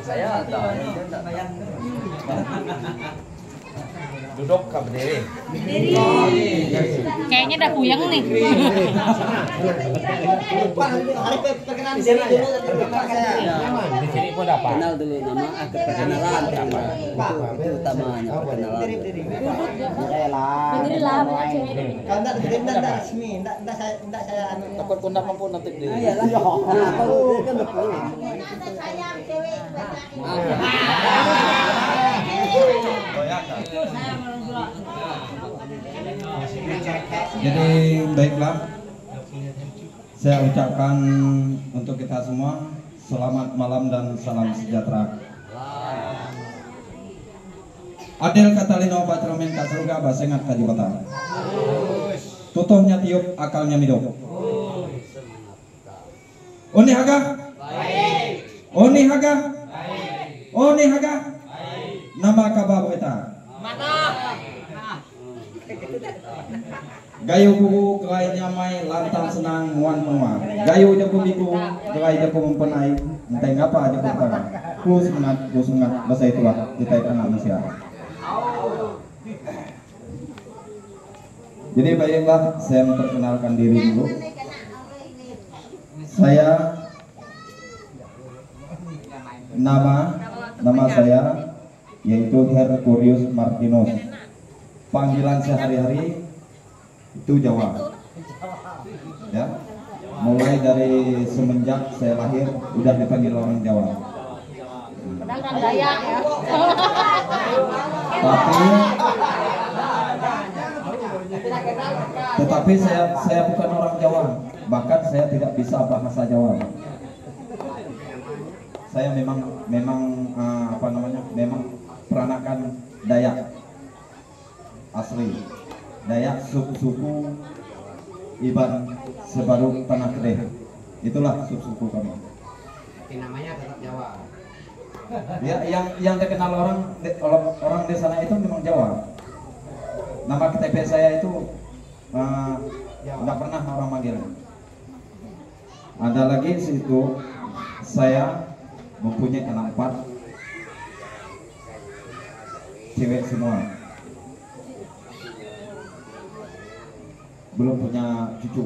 Saya ada. Duduk ke berdiri. Kayaknya udah puyeng nih. Di sini pun apa? Kenal dulu nama, perkenalan apa? Itu utamanya perkenalan. Berdiri lah banyak cewek. Kalau enggak resmi, enggak saya anu. Takut pundak mampu nanti di. Iyalah. Nah, kalau dia kan betul. Jadi baiklah, saya ucapkan untuk kita semua selamat malam dan salam sejahtera. Adel Katalino Bacromen Kasruga Basengat Kajibata. Tutuhnya tiup, akalnya midok. Oni haga? Oni haga? Oni haga? Nama kabab kita. Gayo kuku kelai nyamai lantang senang muan menua. Gayo jago biku kelai jago mempenai. Enteng apa jago tangan. Ku semangat bahasa itu lah kita anak manusia. Jadi baiklah, saya memperkenalkan diri dulu. Saya nama saya yaitu Herculius Martinus. Panggilan sehari-hari itu Jawa, ya. Mulai dari semenjak saya lahir udah dipanggil orang Jawa. Orang Dayak ya. Tetapi saya bukan orang Jawa, bahkan saya tidak bisa bahasa Jawa. Saya memang memang peranakan Dayak asli. Dayak suku Iban Sebaru Tanah Kedeh. Itulah suku kami. Tapi namanya tetap Jawa. Ya, yang dikenal orang di sana itu memang Jawa. Nama KTP saya itu nggak pernah orang manggil. Ada lagi situ saya mempunyai anak 4, cewek semua. Belum punya cucu.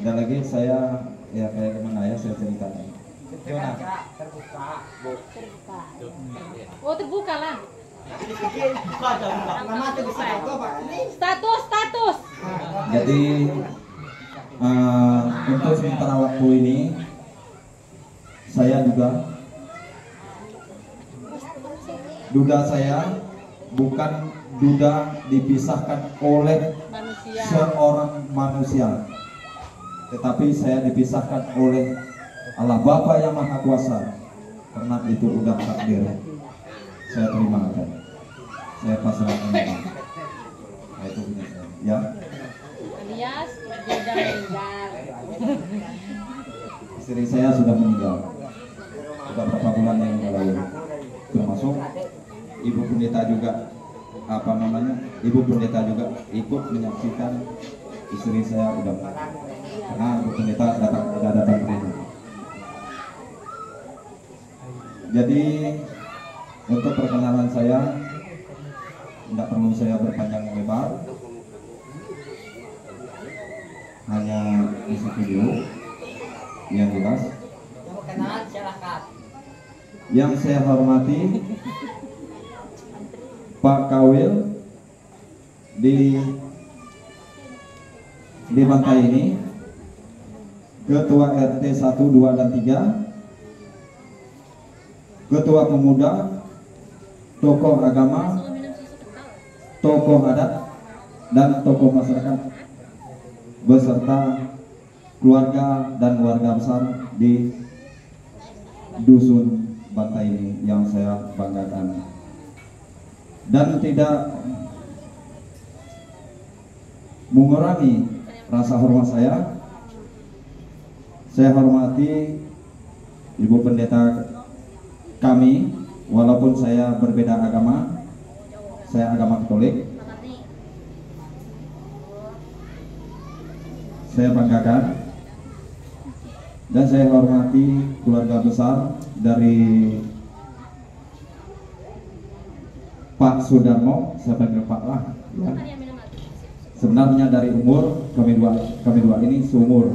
Dan lagi saya ya kayak kemana ya saya ceritakan. Gimana? Terbuka. Oh terbuka lah. Nama itu bisa apa, Pak? Status. Jadi untuk sementara waktu ini saya duda saya bukan duda dipisahkan oleh seorang manusia, tetapi saya dipisahkan oleh Allah Bapa yang Maha Kuasa. Karena itu udah takdir, saya terima aja. Saya pasrahkan. Nah, itu punya saya. Ya. Alias sudah meninggal. Istri saya sudah meninggal. Sudah beberapa bulan yang lalu. Termasuk Ibu Pendeta juga Ibu Pendeta juga ikut menyaksikan istri saya udah. Karena Ibu Pendeta sudah datang ke rumah. Jadi untuk perkenalan saya tidak perlu saya berpanjang lebar, hanya isi video yang jelas. Yang saya hormati Pak Kawil di Bantai ini, Ketua RT 1, 2, dan 3, Ketua Pemuda, tokoh agama, tokoh adat, dan tokoh masyarakat beserta keluarga dan warga besar di dusun Bantai ini yang saya banggakan. Dan tidak mengurangi rasa hormat saya hormati Ibu Pendeta kami, walaupun saya berbeda agama, saya agama Katolik, saya banggakan Dan saya hormati keluarga besar dari Pak Sudarmo, saya panggil Pak lah ya. Sebenarnya dari umur kami dua ini seumur,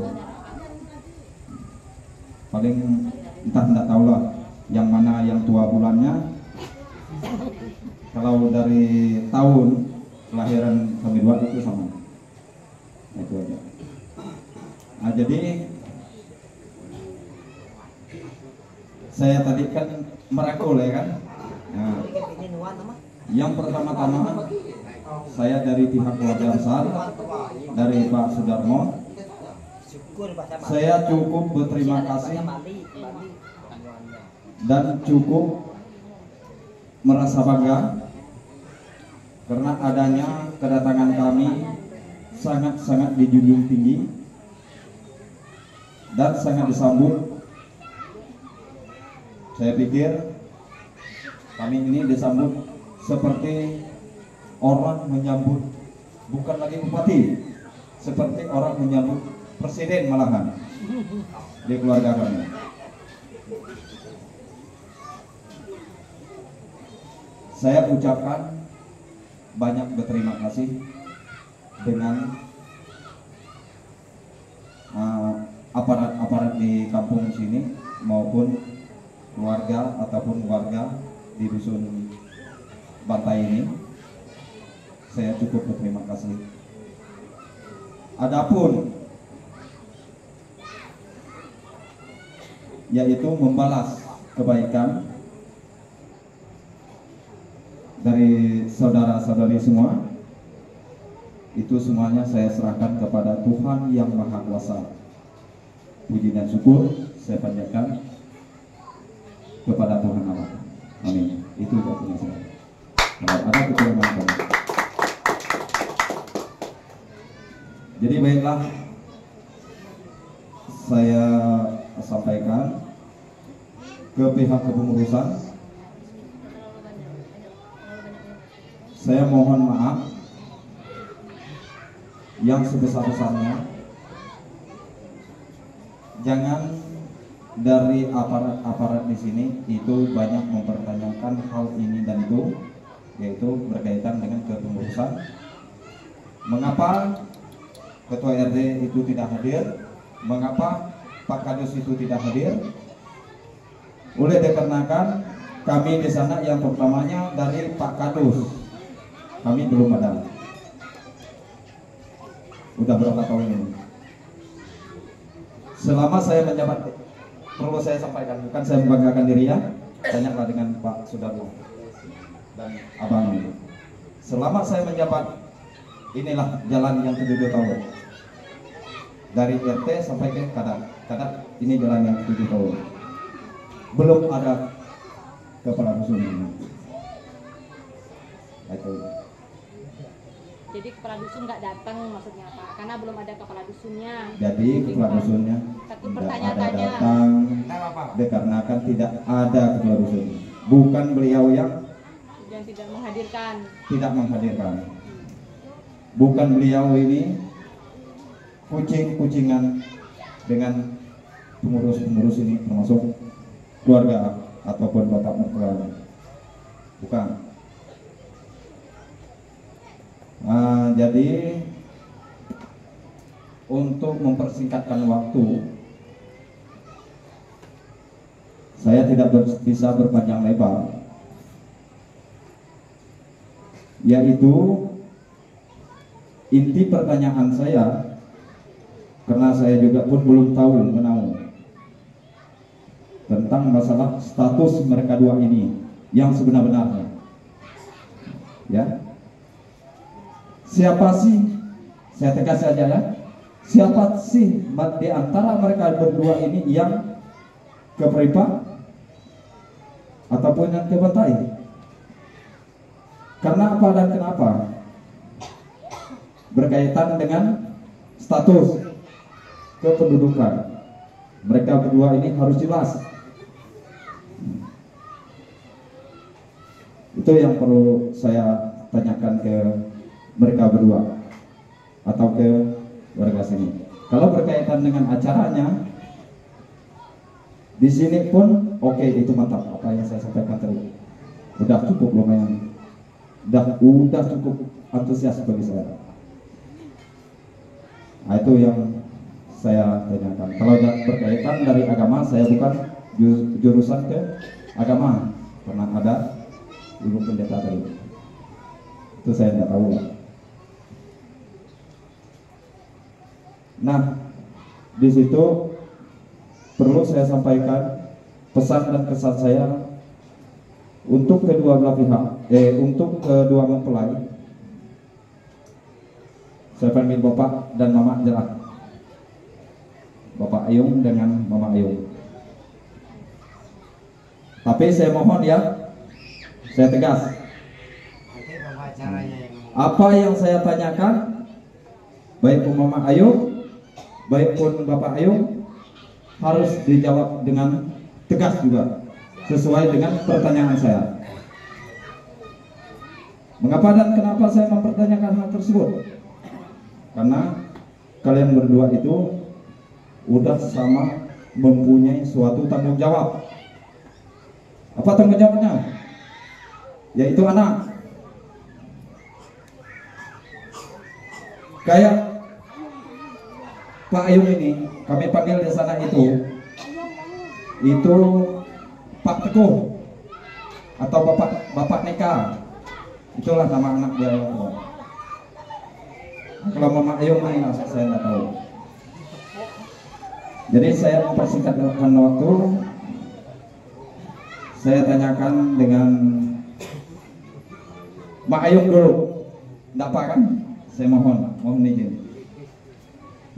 paling entah tidak tahu lah yang mana yang tua bulannya. Kalau dari tahun kelahiran kami dua itu sama, itu aja. Nah, jadi saya tadi kan merangkul ya kan. Nah, yang pertama-tama saya dari pihak keluarga besar dari Pak Sudarmo, saya cukup berterima kasih dan cukup merasa bangga karena adanya kedatangan kami sangat-sangat dijunjung tinggi dan sangat disambut. Saya pikir kami ini disambut seperti orang menyambut bukan lagi bupati, seperti orang menyambut presiden malahan di keluarga kami. Saya ucapkan banyak berterima kasih dengan aparat-aparat di kampung sini maupun keluarga ataupun warga di dusun Bantai ini. Saya cukup berterima kasih. Adapun yaitu membalas kebaikan dari saudara-saudari semua, itu semuanya saya serahkan kepada Tuhan yang Maha Kuasa. Puji dan syukur saya panjatkan kepada Tuhan Allah. Amin. Itu jawabnya saya. Kalau ada kekurangan. Jadi baiklah, saya sampaikan ke pihak kepengurusan. Saya mohon maaf yang sebesar-besarnya. Jangan dari aparat-aparat di sini itu banyak mempertanyakan hal ini dan itu, yaitu berkaitan dengan kepengurusan. Mengapa Ketua RT itu tidak hadir? Mengapa Pak Kadus itu tidak hadir? Oleh dikarenakan kami di sana yang pertamanya dari Pak Kadus, kami belum ada. Udah berapa tahun ini? Selama saya menjabat, perlu saya sampaikan, bukan saya membanggakan diri ya, tanyalah dengan Pak Sudarmo dan Abang itu. Selama saya menjabat, inilah jalan yang ke-7 tahun. Dari RT sampai ke Kadak, ini jalan yang ke-7 tahun. Belum ada kepala dusun ini. Itu. Jadi kepala dusun nggak datang maksudnya Pak, karena belum ada kepala dusunnya. Jadi kepala dusunnya Satu tidak pertanyaan ada datang dikarenakan tidak ada kepala dusun. Bukan beliau yang tidak menghadirkan. Tidak menghadirkan. Bukan beliau ini kucing-kucingan dengan pengurus-pengurus ini, termasuk keluarga ataupun bapak mertua. Bukan. Jadi untuk mempersingkatkan waktu, saya tidak bisa berpanjang lebar, yaitu inti pertanyaan saya, karena saya juga pun belum tahu menau tentang masalah status mereka dua ini yang sebenar-benarnya. Ya, siapa sih? Saya tegas saja ya. Siapa sih di antara mereka berdua ini yang ke Peripa ataupun yang ke Bantai? Karena apa dan kenapa? Berkaitan dengan status kependudukan. Mereka berdua ini harus jelas. Itu yang perlu saya tanyakan ke mereka berdua atau ke warga sini. Kalau berkaitan dengan acaranya, Di sini pun oke, itu mantap apa yang saya sampaikan tadi. Udah cukup lumayan. Udah cukup antusias bagi saya. Nah, itu yang saya tanyakan. Kalau berkaitan dari agama, saya bukan jurusan ke agama. Pernah ada ibu pendeta tadi. Itu saya tidak tahu. Nah, di situ perlu saya sampaikan pesan dan kesan saya untuk kedua belah pihak, untuk kedua mempelai. Saya panggil Bapak dan Mama jelas. Bapak Ayung dengan Mama Ayung. Tapi saya mohon ya, saya tegas. Apa yang saya tanyakan, baik pun Mama Ayung, baik pun Bapak Ayung, harus dijawab dengan tegas juga, sesuai dengan pertanyaan saya. Mengapa dan kenapa saya mempertanyakan hal tersebut? Karena kalian berdua itu udah sama mempunyai suatu tanggung jawab. Apa tanggung jawabnya? Yaitu anak. Kayak Pak Ayung ini, kami panggil di sana itu Pak Teguh atau Bapak Neka. Itulah nama anak dia. Kalau Mama Ayung ini saya tidak tahu. Jadi saya mempersingkat waktu. Saya tanyakan dengan Mak Ayung dulu. Tidak apa kan? Saya mohon izin.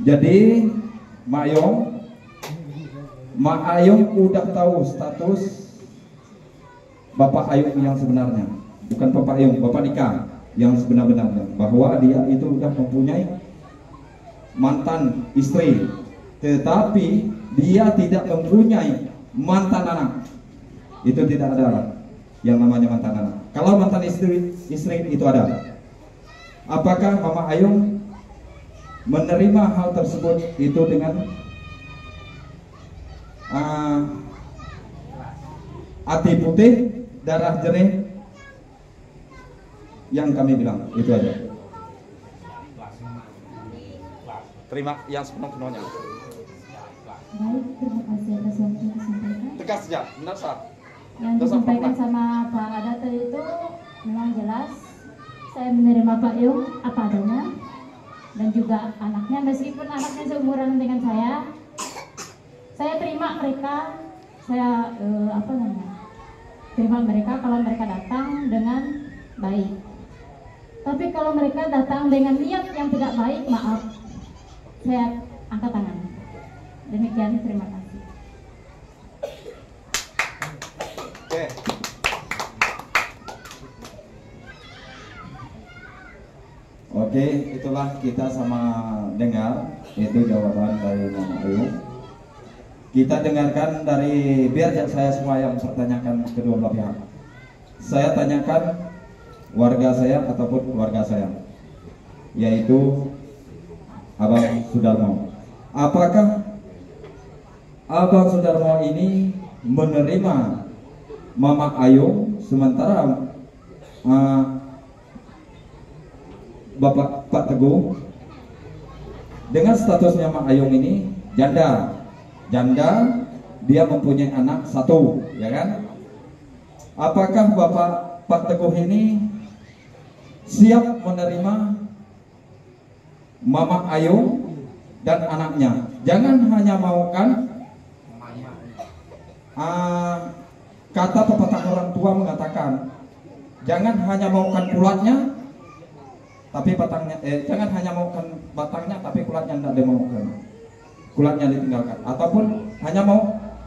Jadi Mak Ayung udah tahu status Bapak Ayung yang sebenarnya. Bukan Bapak Ayung, Bapak Nika yang sebenar-benarnya, bahwa dia itu sudah mempunyai mantan istri, tetapi dia tidak mempunyai mantan anak. Itu tidak ada yang namanya mantan anak. Kalau mantan istri itu ada. Apakah Mama Ayung menerima hal tersebut itu dengan hati putih, darah jernih? Yang kami bilang itu aja. Terima yang sepenuh-penuhnya. Baik, terima kasih atas waktu yang disampaikan. Tegas saja, benar sah. Yang disampaikan sama Pak Adata itu memang jelas. Saya menerima Pak Yung apa adanya, dan juga anaknya, meskipun anaknya seumuran dengan saya terima mereka. Saya terima mereka kalau mereka datang dengan baik. Tapi kalau mereka datang dengan niat yang tidak baik, maaf, saya angkat tangan. Demikian, terima kasih. Oke, itulah kita sama dengar itu jawaban dari Mama Ayung. Kita dengarkan dari, biar saya semua yang pertanyakan kedua belah pihak. Saya tanyakan warga saya ataupun keluarga saya, yaitu Abang Sudarmo. Apakah Abang Sudarmo ini menerima Mama Ayung sementara Bapak Pak Teguh dengan statusnya Mama Ayung ini janda, dia mempunyai anak satu, ya kan? Apakah Bapak Pak Teguh ini siap menerima Mama Ayung dan anaknya? Jangan hanya maukan kata pepatah orang tua mengatakan, jangan hanya maukan kulatnya tapi batangnya, jangan hanya maukan batangnya tapi kulatnya tidak dimaukan, kulatnya ditinggalkan, ataupun hanya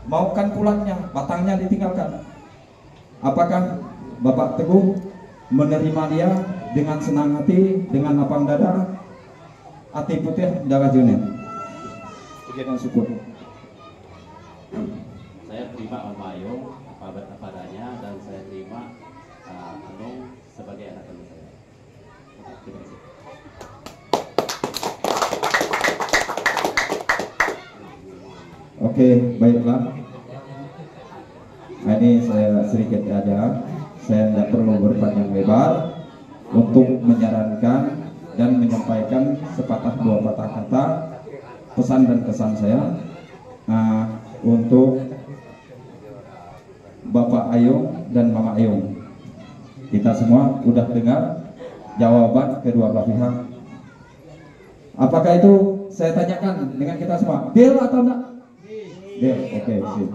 maukan kulatnya, batangnya ditinggalkan. Apakah Bapak Teguh menerima dia dengan senang hati, dengan lapang dada, hati putih, darah jernih? Pujian syukur. Saya terima Mama Ayung apa adanya, dan saya terima Anung sebagai anak kandung saya. Terima kasih. Oke, baiklah. Nah, ini saya sedikit aja, saya tidak perlu berpanjang lebar untuk menyarankan dan menyampaikan sepatah dua patah kata pesan dan kesan saya untuk Bapak Ayung dan Mama Ayung. Kita semua udah dengar jawaban kedua belah pihak. Apakah itu saya tanyakan dengan kita semua, deal atau enggak? Deal, oke, sip.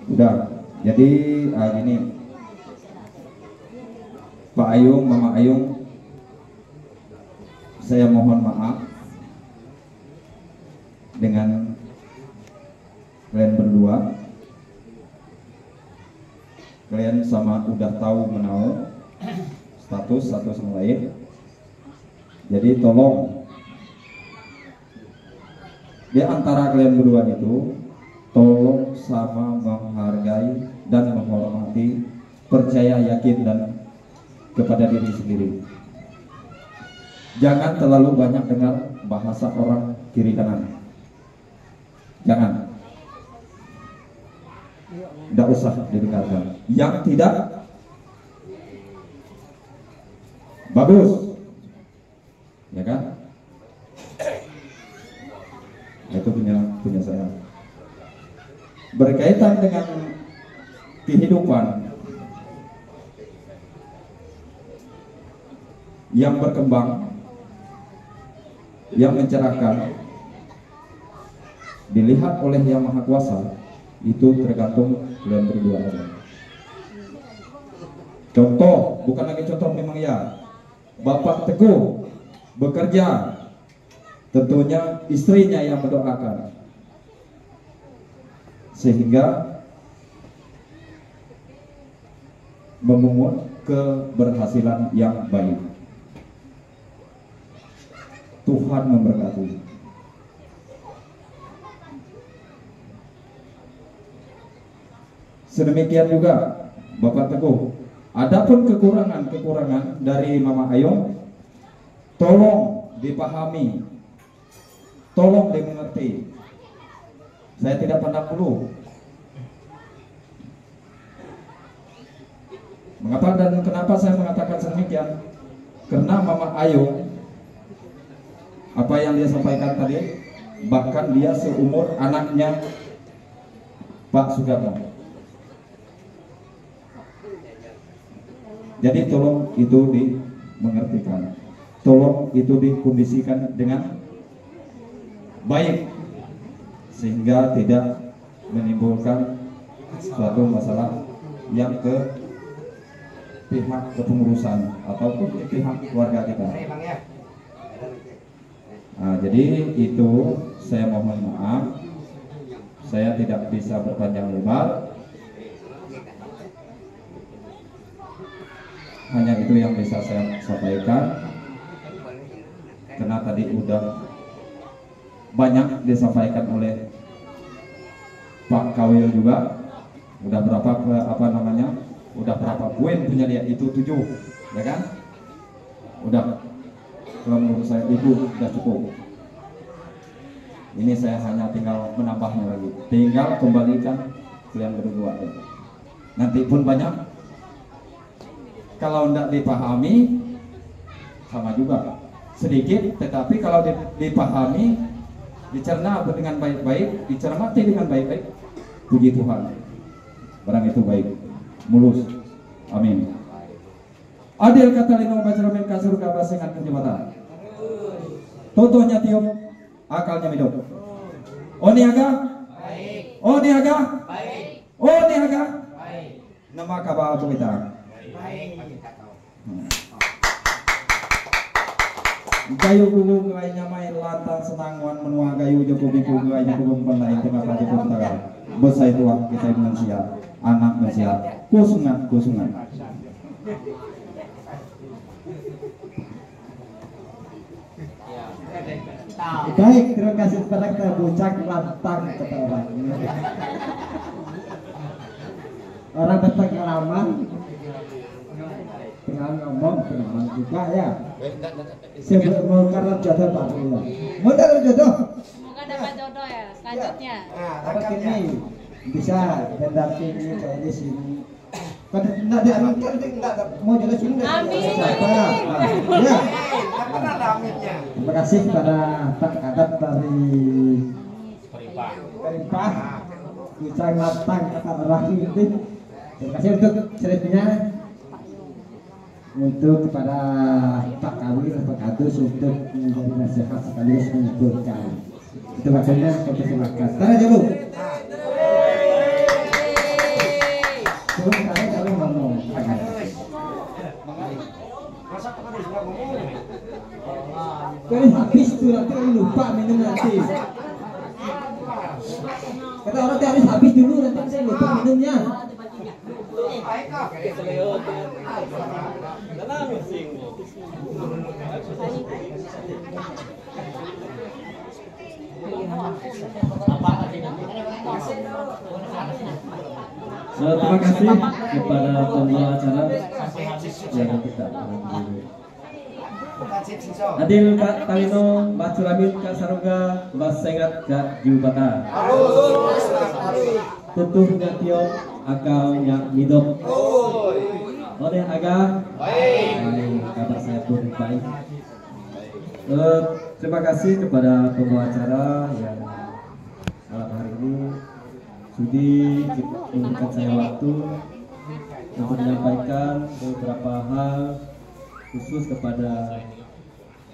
Udah, jadi gini, Pak Ayung, Mama Ayung, saya mohon maaf dengan kalian berdua. Kalian sama udah tahu menau status satu sama lain. Jadi tolong di antara kalian berdua itu tolong sama menghargai dan menghormati, percaya, yakin dan kepada diri sendiri. Jangan terlalu banyak dengar bahasa orang kiri kanan. Jangan. Tidak usah didengarkan. Yang tidak bagus, ya kan? Itu punya saya. Berkaitan dengan kehidupan yang berkembang, yang mencerahkan, dilihat oleh Yang Maha Kuasa, itu tergantung kalian berdua aja. Contoh, bukan lagi contoh, memang ya, Bapak Teguh bekerja, tentunya istrinya yang mendoakan, sehingga memungut keberhasilan yang baik. Tuhan memberkati. Sedemikian juga Bapak Teguh. Adapun kekurangan dari Mama Ayung, tolong dipahami, tolong dimengerti. Saya tidak pandang bulu. Mengapa dan kenapa saya mengatakan sedemikian? Karena Mama Ayung, apa yang dia sampaikan tadi, bahkan dia seumur anaknya Pak Sugarno. Jadi tolong itu dimengertikan, tolong itu dikondisikan dengan baik, sehingga tidak menimbulkan suatu masalah yang ke pihak kepengurusan ataupun pihak keluarga kita. Nah, jadi itu saya mohon maaf, saya tidak bisa berpanjang lebar. Hanya itu yang bisa saya sampaikan, karena tadi udah banyak disampaikan oleh Pak Kawil juga. Udah berapa udah berapa poin punya dia, itu 7, ya kan? Udah, kalau menurut saya itu udah cukup. Ini saya hanya tinggal menambahnya lagi, tinggal kembalikan kalian berdua ya. Nanti pun banyak. Kalau tidak dipahami, sama juga sedikit, tetapi kalau dipahami, dicerna dengan baik-baik, dicermati dengan baik-baik, puji Tuhan, barang itu baik, mulus, amin. Adil kata lino bacaramin kasur kabasengan kejabatan. Totonya tiup, akalnya hidup. Oniaga, baik. Oniaga, baik. Oniaga, baik. Nama kabar kita. Gayu kubu gayanya main lantang senangwan menua gayu jokowi kubu gayanya kubu penlain tengah pagi pun tagal besai tua kita manusia anak manusia kusungan. Baik, terima kasih kepada kita bocah lantang kata orang berpengalaman dengan ngomong pengalaman juga ya. Sebelum karena jodoh Pak ya. Modal jodoh. Semoga dapat jodoh ya selanjutnya. Dapat ini. bisa mendampingi saya di sini. Kalau tidak diaminkan, tidak mau jelas ini. Amin. Ya. Terima kasih kepada Pak Kadap dari Peripah, Ucang Latang Kata Rahim. Terima kasih untuk ceritanya. Untuk kepada Pak Kawir, Pak Kadus untuk menjadi nasihat sekaligus mengumpulkan. Itu maksudnya kita silakan. Tanya dulu. Sebelum saya kalau ngomong. Kalau habis tuh nanti lupa minum nanti. Kata orang harus habis dulu nanti saya lupa minumnya. Terima kasih kepada pembawa acara yang kita Adil Kak Talino, Mbak Curamin Kak Saruga, Mbak Sengat Kak Jubata. Tutuh Nyatio Akal Nyak Midok. Oleh Aga. Baik, kabar saya pun baik. Terima kasih kepada pembawa acara yang malam hari ini sudi memberikan saya waktu untuk menyampaikan beberapa hal khusus kepada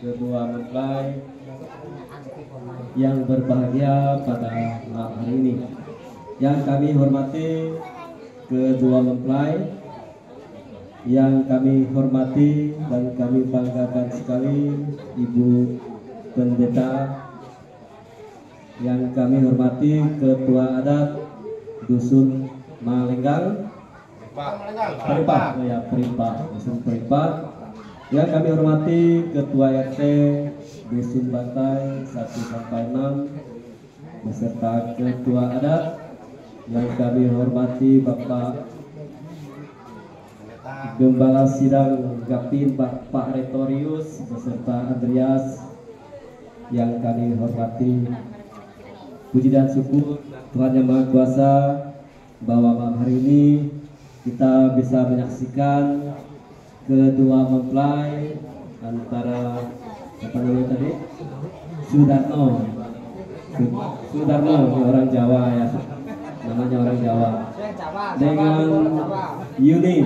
kedua mempelai yang berbahagia pada malam hari ini. Yang kami hormati kedua mempelai, yang kami hormati dan kami banggakan sekali Ibu Pendeta, yang kami hormati Ketua Adat Dusun Malenggang, Peripah, ya Peripah, Dusun Peripah, yang kami hormati Ketua RT Dusun Bantai 1-6 beserta Ketua Adat, yang kami hormati Bapak Gembala Sidang Gapin Pak Retorius beserta Andreas, yang kami hormati. Puji dan syukur Tuhan Yang Maha Kuasa bahwa malam hari ini kita bisa menyaksikan kedua mempelai antara apa namanya tadi Sudarno, orang Jawa ya, namanya orang Jawa, dengan Yuni.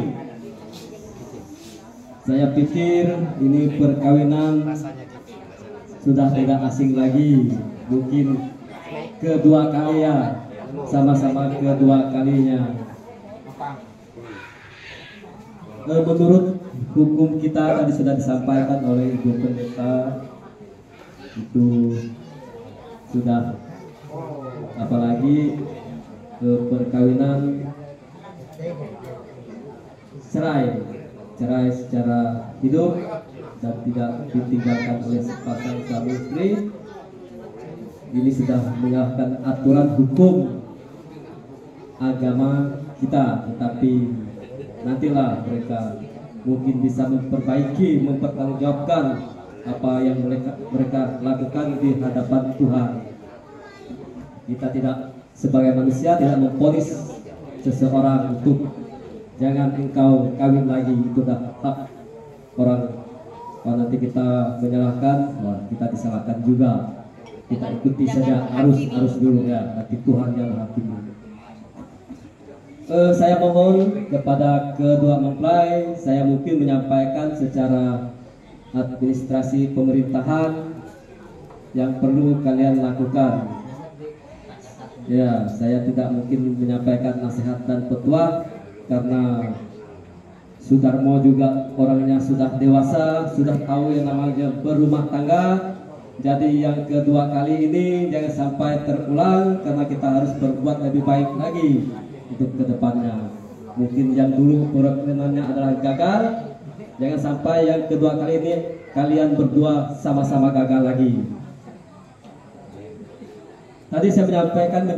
Saya pikir ini perkawinan sudah tidak asing lagi, mungkin kedua kali ya, sama-sama kedua kalinya. Menurut hukum kita tadi sudah disampaikan oleh Ibu Pendeta, itu sudah, apalagi perkawinan cerai secara hidup dan tidak ditinggalkan oleh sepasang suami istri. Ini sudah menyalahi aturan hukum agama kita, tetapi nantilah mereka mungkin bisa memperbaiki, mempertanggungjawabkan apa yang mereka lakukan di hadapan Tuhan. Kita tidak sebagai manusia tidak memponis seseorang untuk jangan engkau kawin lagi, itu dah hak orang. Kalau nanti kita menyalahkan, kita disalahkan juga. Kita ikuti saja arus dulu ya, nanti Tuhan yang menghakimi. Saya mohon kepada kedua mempelai, saya mungkin menyampaikan secara administrasi pemerintahan yang perlu kalian lakukan. Ya, saya tidak mungkin menyampaikan nasihat dan petua karena Sudarmo juga orangnya sudah dewasa, sudah tahu yang namanya berumah tangga. Jadi yang kedua kali ini jangan sampai terulang, karena kita harus berbuat lebih baik lagi untuk kedepannya. Mungkin yang dulu perkawinannya adalah gagal, jangan sampai yang kedua kali ini kalian berdua sama-sama gagal lagi. Tadi saya menyampaikan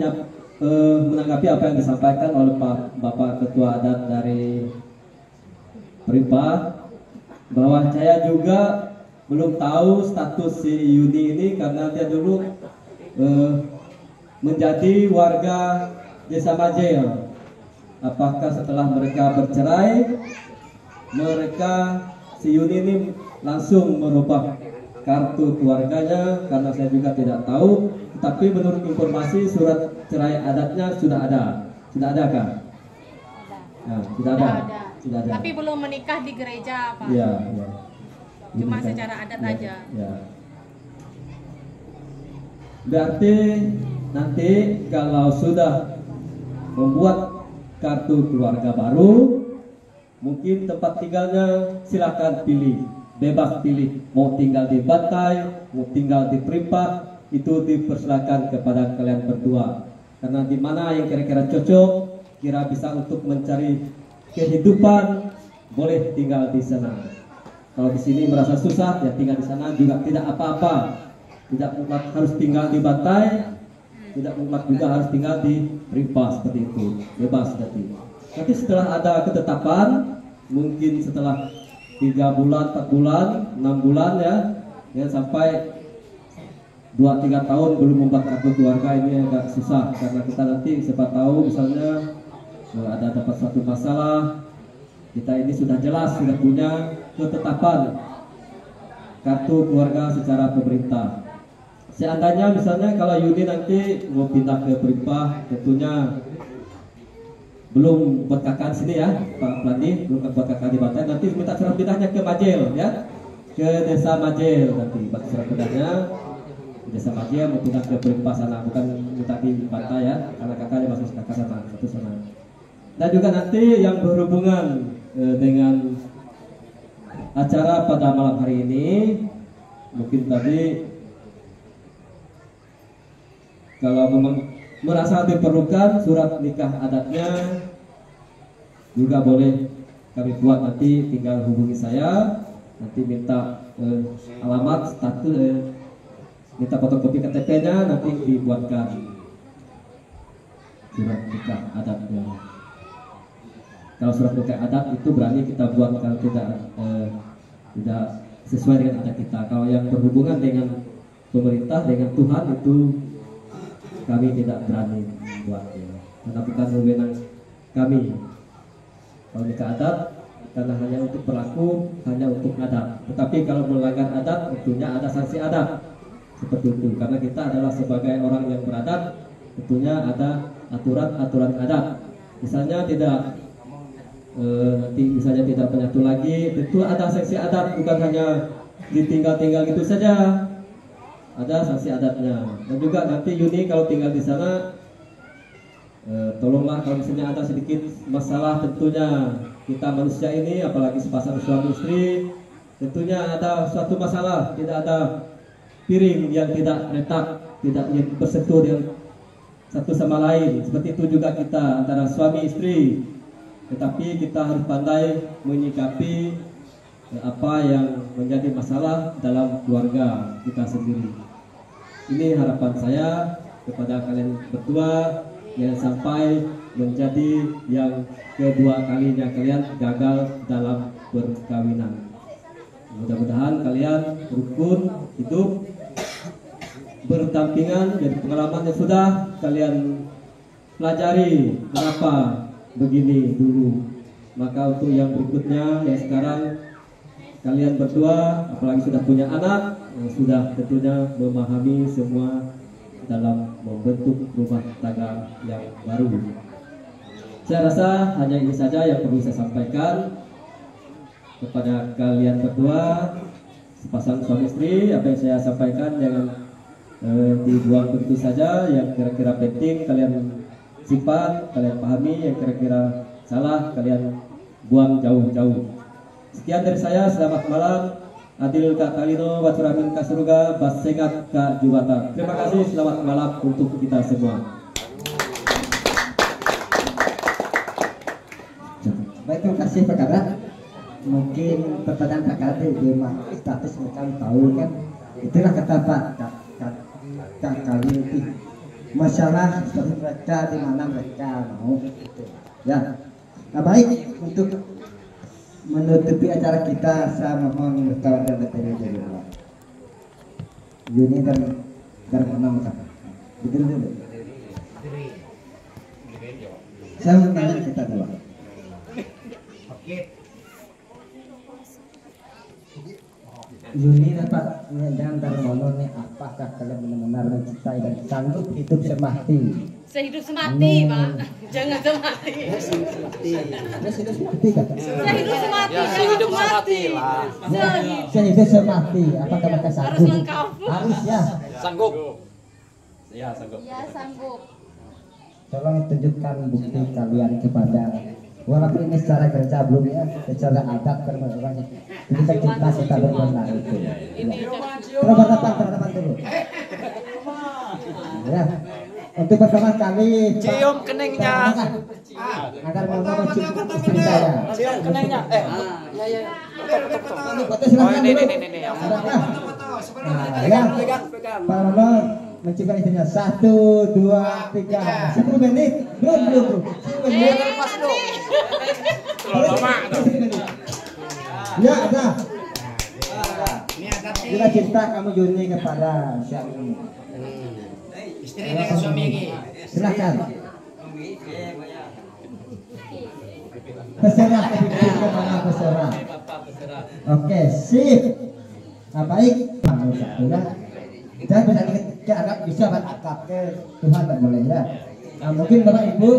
menanggapi apa yang disampaikan oleh Bapak Ketua Adat dari Peripah, bahwa saya juga belum tahu status si Yuni ini karena dia dulu menjadi warga Desa Majel. Apakah setelah mereka bercerai, mereka si Yuni ini langsung merubah kartu keluarganya? Karena saya juga tidak tahu. Tapi menurut informasi surat cerai adatnya sudah ada. Sudah ada kan? Nah, sudah ada. Sudah ada. Tapi belum menikah di gereja, Pak. Iya, iya. Cuma Ini kan- secara adat ya, aja. ya. Berarti nanti kalau sudah membuat kartu keluarga baru, mungkin tempat tinggalnya silakan pilih, bebas pilih, mau tinggal di Bantai, mau tinggal di Perimpah, itu dipersilakan kepada kalian berdua. Karena di mana yang kira-kira cocok, kira bisa untuk mencari kehidupan, boleh tinggal di sana. Kalau di sini merasa susah, ya tinggal di sana juga tidak apa-apa. Tidak mutlak harus tinggal di Bantai, tidak mutlak juga harus tinggal di Perimpah, seperti itu, bebas berarti. Tapi setelah ada ketetapan, mungkin setelah 3 bulan, 4 bulan, 6 bulan ya sampai 2-3 tahun belum membuat kartu keluarga, ini agak susah. Karena kita nanti siapa tahu misalnya ada dapat suatu masalah, kita ini sudah jelas, sudah punya ketetapan kartu keluarga secara pemerintah. Seandainya misalnya kalau Yuni nanti mau pindah ke Perimpah, tentunya belum buat kakak sini ya, Pak Plandi, belum buat kakak di Bantai, nanti minta surat pindahnya ke Majel ya, ke Desa Majel nanti, buat surat pindahnya ke Desa Majel, mau pindah ke Perimpah sana, bukan minta di Bantai ya, karena kakaknya masuk kakak sana, satu sana. Dan juga nanti yang berhubungan dengan acara pada malam hari ini, mungkin tadi kalau memang merasa diperlukan surat nikah adatnya juga boleh kami buat, nanti tinggal hubungi saya, nanti minta alamat, status, minta fotokopi KTP-nya, nanti dibuatkan surat nikah adatnya. Kalau surat nikah adat itu berani kita buat kalau tidak sesuai dengan adat kita. Kalau yang berhubungan dengan pemerintah, dengan Tuhan, itu kami tidak berani buatnya, karena bukan wewenang kami. Kalau nikah adat karena hanya untuk berlaku, hanya untuk adat. Tetapi kalau melanggar adat, tentunya ada sanksi adat seperti itu. Karena kita adalah sebagai orang yang beradat, tentunya ada aturan-aturan adat. Misalnya tidak misalnya tidak menyatu lagi, tentu ada sanksi adat, bukan hanya ditinggal-tinggal gitu saja. Ada sanksi adatnya. Dan juga nanti Yuni kalau tinggal di sana, tolonglah kalau misalnya ada sedikit masalah, tentunya kita manusia ini, apalagi sepasang suami istri, tentunya ada suatu masalah, tidak ada piring yang tidak retak, tidak bersentuh dengan satu sama lain. Seperti itu juga kita antara suami istri. Tetapi kita harus pandai menyikapi apa yang menjadi masalah dalam keluarga kita sendiri. Ini harapan saya kepada kalian berdua, yang sampai menjadi yang kedua kalinya kalian gagal dalam perkawinan. Mudah-mudahan kalian rukun hidup berdampingan, dari pengalaman yang sudah kalian pelajari kenapa begini dulu. Maka untuk yang berikutnya, yang sekarang kalian berdua apalagi sudah punya anak, sudah tentunya memahami semua dalam membentuk rumah tangga yang baru. Saya rasa hanya ini saja yang perlu saya sampaikan kepada kalian berdua, sepasang suami istri. Apa yang saya sampaikan jangan dibuang begitu saja. Yang kira-kira penting kalian simpan, kalian pahami. Yang kira-kira salah kalian buang jauh-jauh. Sekian dari saya, selamat malam. Adil Kak Kalino, Waturamin Kak Suruga, Basengat Kak Juwata. Terima kasih, selamat malam untuk kita semua. Baik, terima kasih Pak Kadrat. Mungkin pertanyaan Pak Kadrat di status macam tahu kan, itulah kata Pak Kak Kalino itu masalah seperti mereka di mana mereka mau gitu. Ya, nah baik, untuk menutupi acara kita, saya mohon berkawan dan materi dari Allah. Yuni dan menang betul dulu. Saya mau tanya kita dua. Yuni dapat menyandang Darmono nih, apakah kalian benar-benar mencintai dan sanggup hidup semati? Sehidup semati, Pak. Jangan semati. Sehidup semati kan? Sehidup semati. Ya, sehidup semati lah. Sehidup semati, apakah mereka sanggup? Harus lengkap. Harus ya. Sanggup. Ya, sanggup. Ya, sanggup. Tolong tunjukkan bukti kalian kepada, walaupun ini secara kerja belum ya, secara adat orang kita cinta kita benar itu. Coba tatapan dulu. Ya, untuk pertama kali Cium keningnya. agar mau mencium istri saya. Cium keningnya. Ya. Oh, ini. Nah, ya, Pak Rono mencium istrinya 1, 2, 3, 10 menit. Belum. 10 menit. Ya, ada. Bila cinta kamu Yuni kepada suami. Istri dengan suami ini. Silakan. Terserah ke mana terserah. Oke, sip. Nah, baik. Ya. Kita bisa ke anak bisa akad ke Tuhan tak boleh ya. Nah, mungkin Bapak Ibu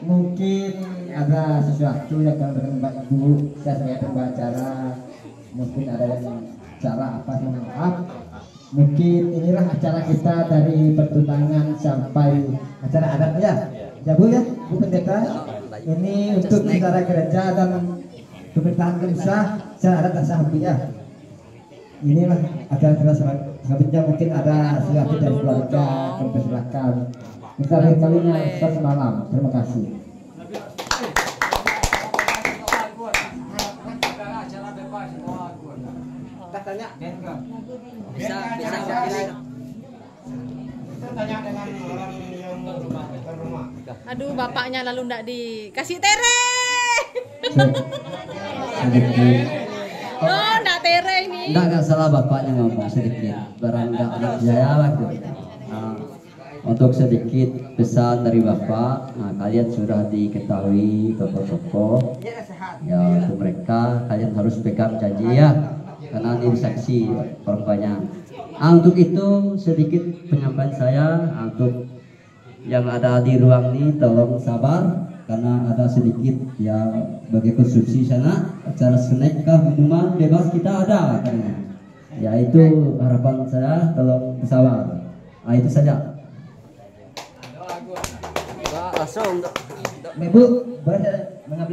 mungkin ada sesuatu yang akan berkenan Bapak Ibu, saya sebagai pembicara mungkin ada yang cara apa yang maaf. Mungkin inilah acara kita dari pertunangan sampai acara adat ya. Ya Bu ya, Bu Pendeta. Ini untuk secara gereja dan pemerintahan gereja secara adat dan sahabat ya. Inilah acara kita selanjutnya, mungkin ada sesuatu dari keluarga, persilakan. Kita akhir kalinya selamat malam. Terima kasih. Bisa. Tanya dengan orang yang terrumah. Aduh, bapaknya lalu ndak dikasih tere. Oh, ndak tere ini. Enggak salah bapaknya ngomong sedikit. Barang enggak anak saya waktu. Untuk sedikit pesan dari bapak, kalian sudah diketahui tokoh-tokoh. Ya, untuk mereka kalian harus pegang janji ya, karena ini saksi korbannya. Untuk itu sedikit penyampaian saya, untuk yang ada di ruang ini tolong sabar karena ada sedikit ya bagi konsumsi sana, acara snack kah minuman bebas kita ada karena ya itu harapan saya, tolong sabar. Itu saja. Langsung. Ibu boleh mengambil